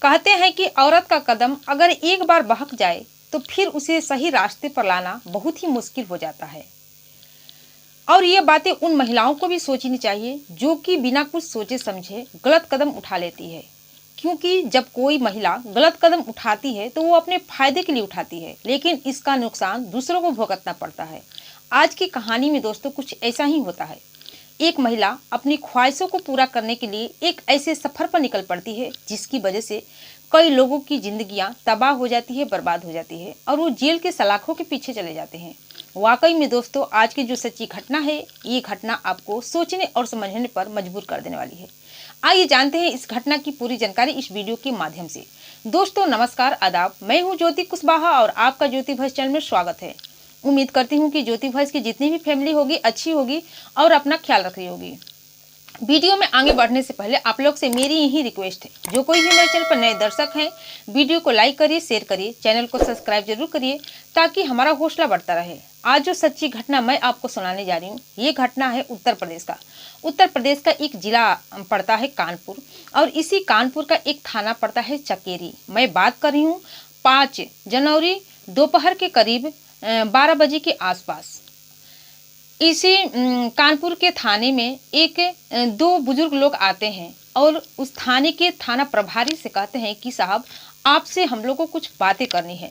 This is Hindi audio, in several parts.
कहते हैं कि औरत का कदम अगर एक बार बहक जाए तो फिर उसे सही रास्ते पर लाना बहुत ही मुश्किल हो जाता है। और ये बातें उन महिलाओं को भी सोचनी चाहिए जो कि बिना कुछ सोचे समझे गलत कदम उठा लेती है। क्योंकि जब कोई महिला गलत कदम उठाती है तो वो अपने फायदे के लिए उठाती है, लेकिन इसका नुकसान दूसरों को भुगतना पड़ता है। आज की कहानी में दोस्तों कुछ ऐसा ही होता है। एक महिला अपनी ख्वाहिशों को पूरा करने के लिए एक ऐसे सफर पर निकल पड़ती है जिसकी वजह से कई लोगों की जिंदगियां तबाह हो जाती है, बर्बाद हो जाती है और वो जेल के सलाखों के पीछे चले जाते हैं। वाकई में दोस्तों, आज की जो सच्ची घटना है, ये घटना आपको सोचने और समझने पर मजबूर कर देने वाली है। आइए जानते हैं इस घटना की पूरी जानकारी इस वीडियो के माध्यम से। दोस्तों नमस्कार, आदाब। मैं हूँ ज्योति कुशवाहा और आपका ज्योति वॉइस चैनल में स्वागत है। उम्मीद करती हूँ कि ज्योति वॉइस की जितनी भी फैमिली होगी अच्छी होगी और अपना ख्याल रख रही होगी। वीडियो में आगे बढ़ने से पहले आप लोग से मेरी यही रिक्वेस्ट है, जो कोई भी मेरे चैनल पर नए दर्शक हैं, वीडियो को लाइक करिए, शेयर करिए, चैनल को सब्सक्राइब जरूर करिए ताकि हमारा हौसला बढ़ता रहे। आज जो सच्ची घटना मैं आपको सुनाने जा रही हूँ, ये घटना है उत्तर प्रदेश का। उत्तर प्रदेश का एक जिला पड़ता है कानपुर और इसी कानपुर का एक थाना पड़ता है चकेरी। मैं बात कर रही हूँ 5 जनवरी दोपहर के करीब 12 बजे के आसपास। इसी कानपुर के थाने में एक 2 बुजुर्ग लोग आते हैं और उस थाने के थाना प्रभारी से कहते हैं कि साहब, आपसे हम लोग को कुछ बातें करनी है।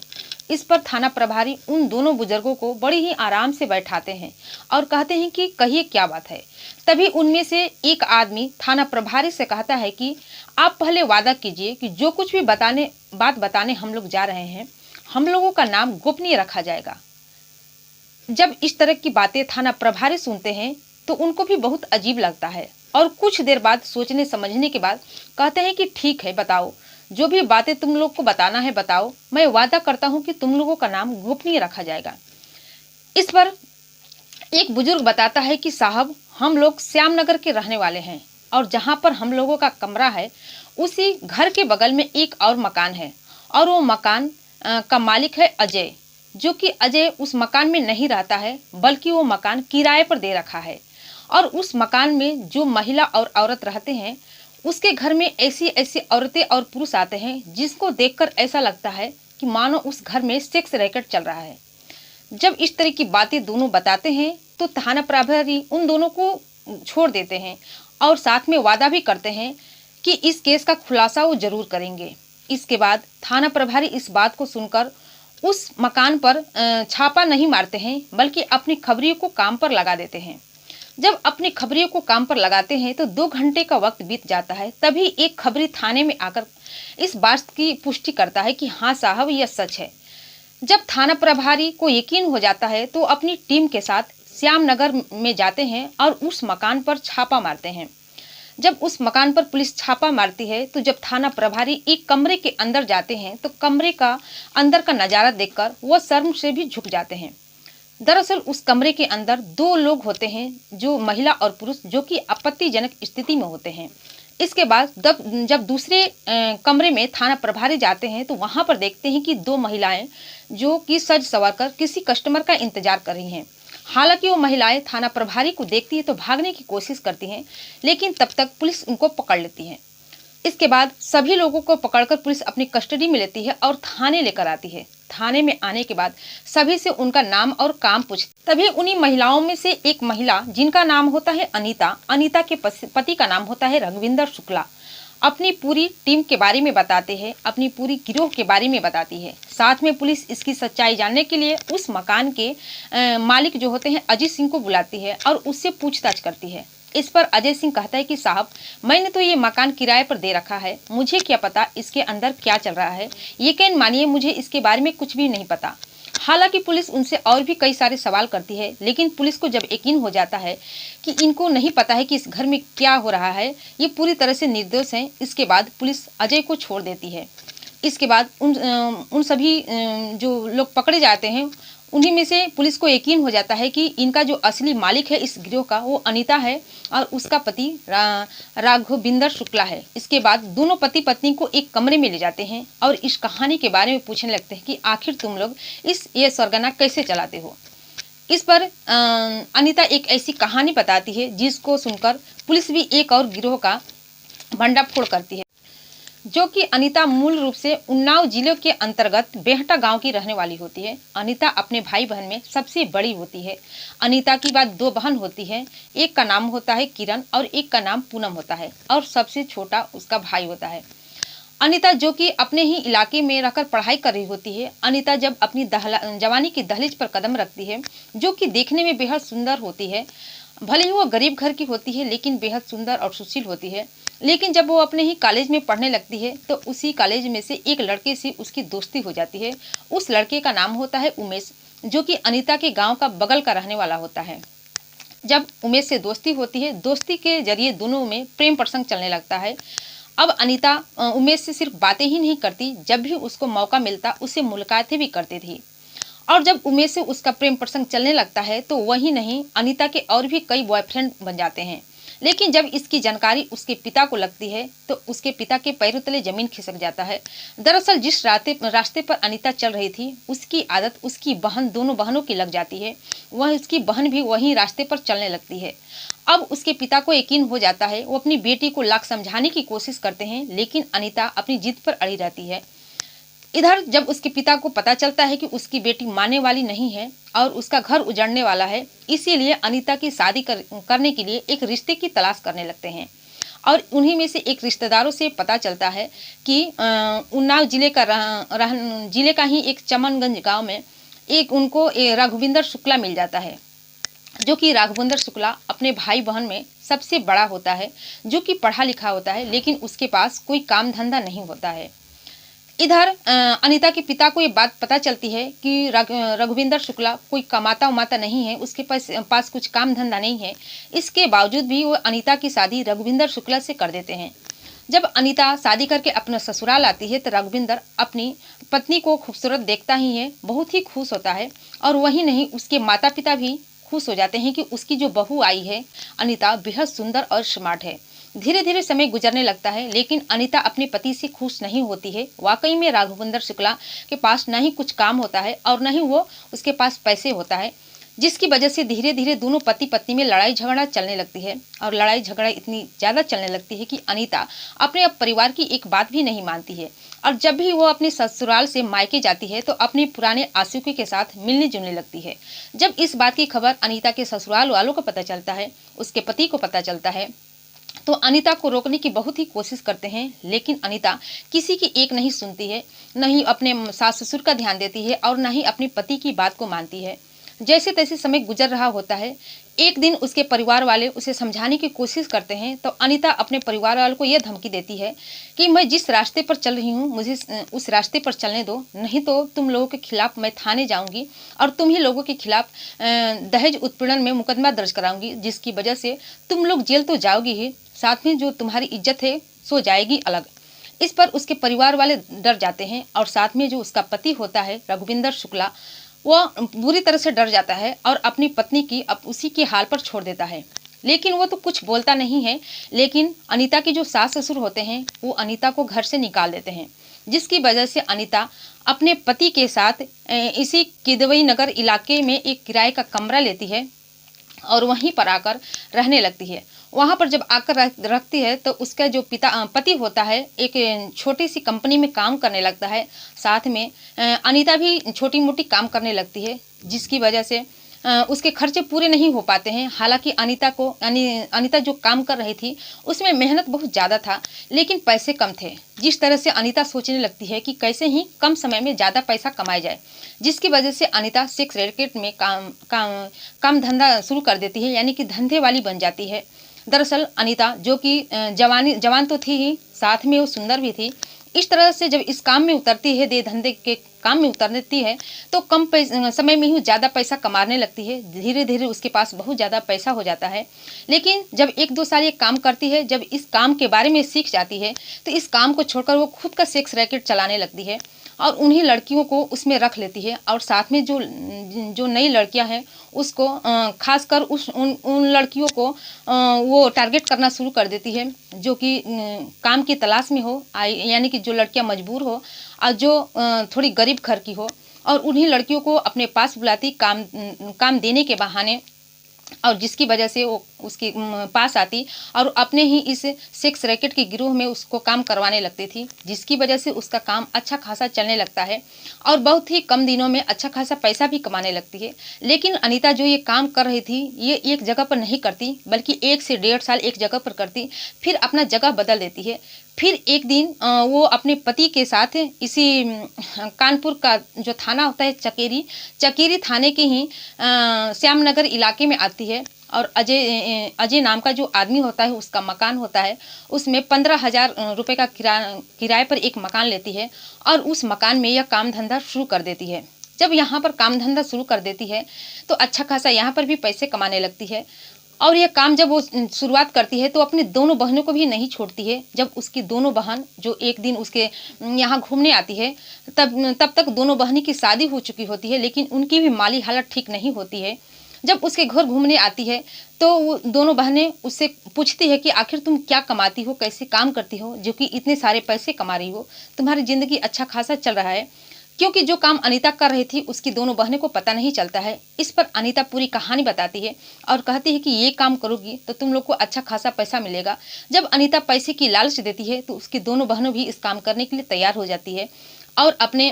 इस पर थाना प्रभारी उन दोनों बुजुर्गों को बड़ी ही आराम से बैठाते हैं और कहते हैं कि कहिए क्या बात है। तभी उनमें से एक आदमी थाना प्रभारी से कहता है कि आप पहले वादा कीजिए कि जो कुछ भी बात बताने हम लोग जा रहे हैं, हम लोगों का नाम गोपनीय रखा जाएगा। जब इस तरह की बातें थाना प्रभारी सुनते हैं तो उनको भी बहुत अजीब लगता है और कुछ देर बाद सोचने समझने के बाद कहते हैं कि ठीक है, बताओ, जो भी बातें तुम लोग को बताना है बताओ। मैं वादा करता हूं कि तुम लोगों का नाम गोपनीय रखा जाएगा। इस पर एक बुजुर्ग बताता है कि साहब, हम लोग श्यामनगर के रहने वाले हैं और जहां पर हम लोगों का कमरा है उसी घर के बगल में एक और मकान है और वो मकान का मालिक है अजय, जो कि अजय उस मकान में नहीं रहता है बल्कि वो मकान किराए पर दे रखा है। और उस मकान में जो महिला और औरत रहते हैं उसके घर में ऐसी ऐसी औरतें और पुरुष आते हैं जिसको देखकर ऐसा लगता है कि मानो उस घर में सेक्स रैकेट चल रहा है। जब इस तरह की बातें दोनों बताते हैं तो थाना प्रभारी उन दोनों को छोड़ देते हैं और साथ में वादा भी करते हैं कि इस केस का खुलासा वो जरूर करेंगे। इसके बाद थाना प्रभारी इस बात को सुनकर उस मकान पर छापा नहीं मारते हैं बल्कि अपनी खबरियों को काम पर लगा देते हैं। जब अपनी खबरियों को काम पर लगाते हैं तो 2 घंटे का वक्त बीत जाता है। तभी एक खबरी थाने में आकर इस बात की पुष्टि करता है कि हाँ साहब, यह सच है। जब थाना प्रभारी को यकीन हो जाता है तो अपनी टीम के साथ श्यामनगर में जाते हैं और उस मकान पर छापा मारते हैं। जब उस मकान पर पुलिस छापा मारती है तो जब थाना प्रभारी एक कमरे के अंदर जाते हैं तो कमरे का अंदर का नज़ारा देखकर वो शर्म से भी झुक जाते हैं। दरअसल उस कमरे के अंदर 2 लोग होते हैं, जो महिला और पुरुष, जो कि आपत्तिजनक स्थिति में होते हैं। इसके बाद जब दूसरे कमरे में थाना प्रभारी जाते हैं तो वहां पर देखते हैं कि 2 महिलाएं जो कि सज संवर कर किसी कस्टमर का इंतजार कर रही हैं। हालांकि वो महिलाएं थाना प्रभारी को देखती है तो भागने की कोशिश करती हैं, लेकिन तब तक पुलिस उनको पकड़ लेती है। इसके बाद सभी लोगों को पकड़कर पुलिस अपनी कस्टडी में लेती है और थाने लेकर आती है। थाने में आने के बाद सभी से उनका नाम और काम पूछती। तभी उन्हीं महिलाओं में से एक महिला, जिनका नाम होता है अनीता के पति का नाम होता है रघुविंदर शुक्ला, अपनी पूरी टीम के बारे में बताते हैं, अपनी पूरी गिरोह के बारे में बताती है। साथ में पुलिस इसकी सच्चाई जानने के लिए उस मकान के मालिक जो होते हैं अजय सिंह को बुलाती है और उससे पूछताछ करती है। इस पर अजय सिंह कहता है कि साहब, मैंने तो ये मकान किराए पर दे रखा है, मुझे क्या पता इसके अंदर क्या चल रहा है। यकीन मानिए, मुझे इसके बारे में कुछ भी नहीं पता। हालांकि पुलिस उनसे और भी कई सारे सवाल करती है, लेकिन पुलिस को जब यकीन हो जाता है कि इनको नहीं पता है कि इस घर में क्या हो रहा है, ये पूरी तरह से निर्दोष हैं, इसके बाद पुलिस अजय को छोड़ देती है। इसके बाद उन सभी जो लोग पकड़े जाते हैं उन्हीं में से पुलिस को यकीन हो जाता है कि इनका जो असली मालिक है इस गिरोह का, वो अनीता है और उसका पति राघविंदर शुक्ला है। इसके बाद दोनों पति पत्नी को एक कमरे में ले जाते हैं और इस कहानी के बारे में पूछने लगते हैं कि आखिर तुम लोग ये सरगना कैसे चलाते हो। इस पर अनीता एक ऐसी कहानी बताती है जिसको सुनकर पुलिस भी एक और गिरोह का भंडाफोड़ करती है। जो कि अनीता मूल रूप से उन्नाव जिले के अंतर्गत बेहटा गांव की रहने वाली होती है। अनीता अपने भाई बहन में सबसे बड़ी होती है। अनीता की बाद दो बहन होती है, एक का नाम होता है किरण और एक का नाम पूनम होता है और सबसे छोटा उसका भाई होता है। अनीता जो कि अपने ही इलाके में रहकर पढ़ाई कर रही होती है। अनीता जब अपनी जवानी की दहलीज पर कदम रखती है, जो कि देखने में बेहद सुंदर होती है, भले ही वो गरीब घर की होती है लेकिन बेहद सुंदर और सुशील होती है। लेकिन जब वो अपने ही कॉलेज में पढ़ने लगती है तो उसी कॉलेज में से एक लड़के से उसकी दोस्ती हो जाती है। उस लड़के का नाम होता है उमेश, जो कि अनीता के गांव का बगल का रहने वाला होता है। जब उमेश से दोस्ती होती है, दोस्ती के जरिए दोनों में प्रेम प्रसंग चलने लगता है। अब अनीता उमेश से सिर्फ बातें ही नहीं करती, जब भी उसको मौका मिलता उससे मुलाकातें भी करती थी। और जब उमेश से उसका प्रेम प्रसंग चलने लगता है तो वही नहीं, अनीता के और भी कई बॉयफ्रेंड बन जाते हैं। लेकिन जब इसकी जानकारी उसके पिता को लगती है तो उसके पिता के पैरों तले जमीन खिसक जाता है। दरअसल जिस रास्ते पर अनीता चल रही थी उसकी आदत उसकी बहन, दोनों बहनों की लग जाती है। वह उसकी बहन भी वही रास्ते पर चलने लगती है। अब उसके पिता को यकीन हो जाता है। वो अपनी बेटी को लाख समझाने की कोशिश करते हैं लेकिन अनीता अपनी जिद पर अड़ी रहती है। इधर जब उसके पिता को पता चलता है कि उसकी बेटी मानने वाली नहीं है और उसका घर उजड़ने वाला है, इसीलिए अनीता की शादी करने के लिए एक रिश्ते की तलाश करने लगते हैं। और उन्हीं में से एक रिश्तेदारों से पता चलता है कि उन्नाव जिले का ही एक चमनगंज गांव में एक उनको रघुविंदर शुक्ला मिल जाता है, जो कि राघवेंद्र शुक्ला अपने भाई बहन में सबसे बड़ा होता है, जो कि पढ़ा लिखा होता है लेकिन उसके पास कोई काम धंधा नहीं होता है। इधर अनीता के पिता को ये बात पता चलती है कि रघुविंदर शुक्ला कोई कमाता उमाता नहीं है, उसके पास कुछ काम धंधा नहीं है। इसके बावजूद भी वो अनीता की शादी रघुविंदर शुक्ला से कर देते हैं। जब अनीता शादी करके अपना ससुराल आती है तो रघुविंदर अपनी पत्नी को खूबसूरत देखता ही है, बहुत ही खुश होता है। और वही नहीं, उसके माता पिता भी खुश हो जाते हैं कि उसकी जो बहू आई है अनीता बेहद सुंदर और स्मार्ट है। धीरे धीरे समय गुजरने लगता है लेकिन अनीता अपने पति से खुश नहीं होती है। वाकई में राघवेंद्र शुक्ला के पास न ही कुछ काम होता है और न ही वो उसके पास पैसे होता है, जिसकी वजह से धीरे धीरे दोनों पति पत्नी में लड़ाई झगड़ा चलने लगती है। और लड़ाई झगड़ा इतनी ज़्यादा चलने लगती है कि अनीता अपने परिवार की एक बात भी नहीं मानती है। और जब भी वो अपने ससुराल से मायके जाती है तो अपने पुराने आशिकों के साथ मिलने जुलने लगती है। जब इस बात की खबर अनीता के ससुराल वालों को पता चलता है, उसके पति को पता चलता है, तो अनीता को रोकने की बहुत ही कोशिश करते हैं लेकिन अनीता किसी की एक नहीं सुनती है, न ही अपने सास ससुर का ध्यान देती है और न ही अपने पति की बात को मानती है। जैसे तैसे समय गुजर रहा होता है। एक दिन उसके परिवार वाले उसे समझाने की कोशिश करते हैं तो अनीता अपने परिवार वालों को यह धमकी देती है कि मैं जिस रास्ते पर चल रही हूँ मुझे उस रास्ते पर चलने दो, नहीं तो तुम लोगों के खिलाफ मैं थाने जाऊंगी और तुम ही लोगों के खिलाफ दहेज उत्पीड़न में मुकदमा दर्ज कराऊंगी, जिसकी वजह से तुम लोग जेल तो जाओगी ही, साथ में जो तुम्हारी इज्जत है सो जाएगी अलग। इस पर उसके परिवार वाले डर जाते हैं और साथ में जो उसका पति होता है रघुविंदर शुक्ला, वो बुरी तरह से डर जाता है और अपनी पत्नी की अब उसी के हाल पर छोड़ देता है। लेकिन वो तो कुछ बोलता नहीं है। लेकिन अनीता के जो सास ससुर होते हैं वो अनीता को घर से निकाल देते हैं, जिसकी वजह से अनीता अपने पति के साथ इसी किदवई नगर इलाके में एक किराए का कमरा लेती है और वहीं पर आकर रहने लगती है। वहाँ पर जब आकर रखती है तो उसका जो पति होता है एक छोटी सी कंपनी में काम करने लगता है। साथ में अनीता भी छोटी मोटी काम करने लगती है, जिसकी वजह से उसके खर्चे पूरे नहीं हो पाते हैं। हालांकि अनीता जो काम कर रही थी उसमें मेहनत बहुत ज़्यादा था लेकिन पैसे कम थे, जिस तरह से अनीता सोचने लगती है कि कैसे ही कम समय में ज़्यादा पैसा कमाया जाए, जिसकी वजह से अनीता सेक्स रैकेट में काम धंधा शुरू कर देती है, यानी कि धंधे वाली बन जाती है। दरअसल अनीता जो कि जवान तो थी ही, साथ में वो सुंदर भी थी। इस तरह से जब इस काम में उतरती है, दे धंधे के काम में उतरती है, तो कम समय में ही ज़्यादा पैसा कमाने लगती है। धीरे धीरे उसके पास बहुत ज़्यादा पैसा हो जाता है। लेकिन जब 1-2 साल ये काम करती है, जब इस काम के बारे में सीख जाती है तो इस काम को छोड़कर वो खुद का सेक्स रैकेट चलाने लगती है और उन्हीं लड़कियों को उसमें रख लेती है। और साथ में जो नई लड़कियां हैं उसको खासकर उन लड़कियों को वो टारगेट करना शुरू कर देती है जो कि काम की तलाश में हो, यानी कि जो लड़कियां मजबूर हो और जो थोड़ी गरीब घर की हो, और उन्हीं लड़कियों को अपने पास बुलाती काम देने के बहाने और जिसकी वजह से वो उसके पास आती और अपने ही इस सेक्स रैकेट के गिरोह में उसको काम करवाने लगती थी, जिसकी वजह से उसका काम अच्छा खासा चलने लगता है और बहुत ही कम दिनों में अच्छा खासा पैसा भी कमाने लगती है। लेकिन अनीता जो ये काम कर रही थी, ये एक जगह पर नहीं करती, बल्कि 1 से 1.5 साल एक जगह पर करती, फिर अपना जगह बदल देती है। फिर एक दिन वो अपने पति के साथ इसी कानपुर का जो थाना होता है चकेरी थाने के ही श्यामनगर इलाके में आती है और अजय नाम का जो आदमी होता है, उसका मकान होता है, उसमें 15,000 रुपये का किराए पर एक मकान लेती है और उस मकान में यह काम धंधा शुरू कर देती है। जब यहाँ पर काम धंधा शुरू कर देती है तो अच्छा खासा यहाँ पर भी पैसे कमाने लगती है और यह काम जब वो शुरुआत करती है तो अपनी दोनों बहनों को भी नहीं छोड़ती है। जब उसकी दोनों बहन जो एक दिन उसके यहाँ घूमने आती है, तब तक दोनों बहनी की शादी हो चुकी होती है, लेकिन उनकी भी माली हालत ठीक नहीं होती है। जब उसके घर घूमने आती है तो वो दोनों बहनें उससे पूछती है कि आखिर तुम क्या कमाती हो, कैसे काम करती हो, जो कि इतने सारे पैसे कमा रही हो, तुम्हारी ज़िंदगी अच्छा खासा चल रहा है। क्योंकि जो काम अनीता कर रही थी उसकी दोनों बहनें को पता नहीं चलता है। इस पर अनीता पूरी कहानी बताती है और कहती है कि ये काम करोगी तो तुम लोग को अच्छा खासा पैसा मिलेगा। जब अनीता पैसे की लालच देती है तो उसकी दोनों बहनों भी इस काम करने के लिए तैयार हो जाती है और अपने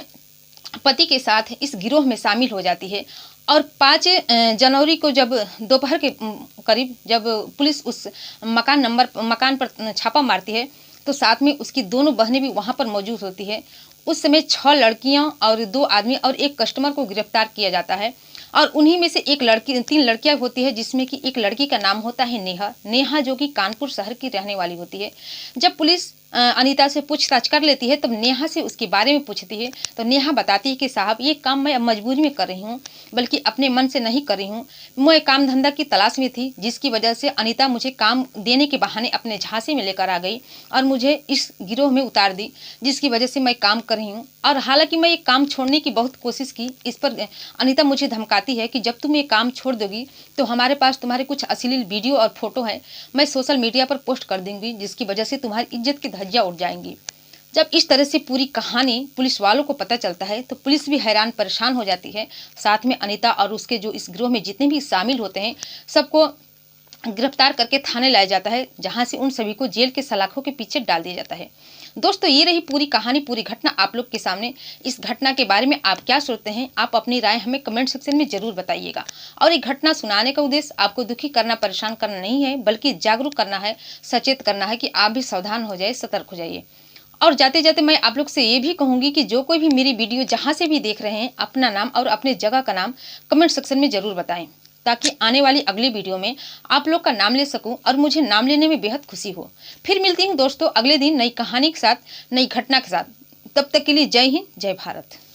पति के साथ इस गिरोह में शामिल हो जाती है। और 5 जनवरी को जब दोपहर के करीब जब पुलिस उस मकान पर छापा मारती है तो साथ में उसकी दोनों बहनें भी वहाँ पर मौजूद होती है। उस समय 6 लड़कियां और 2 आदमी और एक कस्टमर को गिरफ्तार किया जाता है और उन्हीं में से 3 लड़कियां होती है, जिसमें कि एक लड़की का नाम होता है नेहा जो कि कानपुर शहर की रहने वाली होती है। जब पुलिस अनीता से पूछताछ कर लेती है तब नेहा से उसके बारे में पूछती है तो नेहा बताती है कि साहब ये काम मैं अब मजबूरी में कर रही हूँ, बल्कि अपने मन से नहीं कर रही हूँ। मैं काम धंधा की तलाश में थी, जिसकी वजह से अनीता मुझे काम देने के बहाने अपने झांसे में लेकर आ गई और मुझे इस गिरोह में उतार दी, जिसकी वजह से मैं काम कर रही हूँ। और हालांकि मैं ये काम छोड़ने की बहुत कोशिश की, इस पर अनीता मुझे धमकाती है कि जब तुम ये काम छोड़ दोगी तो हमारे पास तुम्हारे कुछ अश्लील वीडियो और फोटो है, मैं सोशल मीडिया पर पोस्ट कर दूंगी, जिसकी वजह से तुम्हारी इज्जत की धज्जियां उड़ जाएंगी। जब इस तरह से पूरी कहानी पुलिस वालों को पता चलता है तो पुलिस भी हैरान परेशान हो जाती है। साथ में अनीता और उसके जो इस गिरोह में जितने भी शामिल होते हैं सबको गिरफ्तार करके थाने लाया जाता है, जहां से उन सभी को जेल के सलाखों के पीछे डाल दिया जाता है। दोस्तों, ये रही पूरी कहानी, पूरी घटना आप लोग के सामने। इस घटना के बारे में आप क्या सोचते हैं? आप अपनी राय हमें कमेंट सेक्शन में जरूर बताइएगा। और ये घटना सुनाने का उद्देश्य आपको दुखी करना, परेशान करना नहीं है, बल्कि जागरूक करना है, सचेत करना है कि आप भी सावधान हो जाए, सतर्क हो जाइए। और जाते जाते मैं आप लोग से ये भी कहूँगी कि जो कोई भी मेरी वीडियो जहाँ से भी देख रहे हैं, अपना नाम और अपने जगह का नाम कमेंट सेक्शन में ज़रूर बताएं, ताकि आने वाली अगली वीडियो में आप लोग का नाम ले सकूं और मुझे नाम लेने में बेहद खुशी हो। फिर मिलती हूँ दोस्तों अगले दिन नई कहानी के साथ, नई घटना के साथ। तब तक के लिए जय हिंद, जय भारत।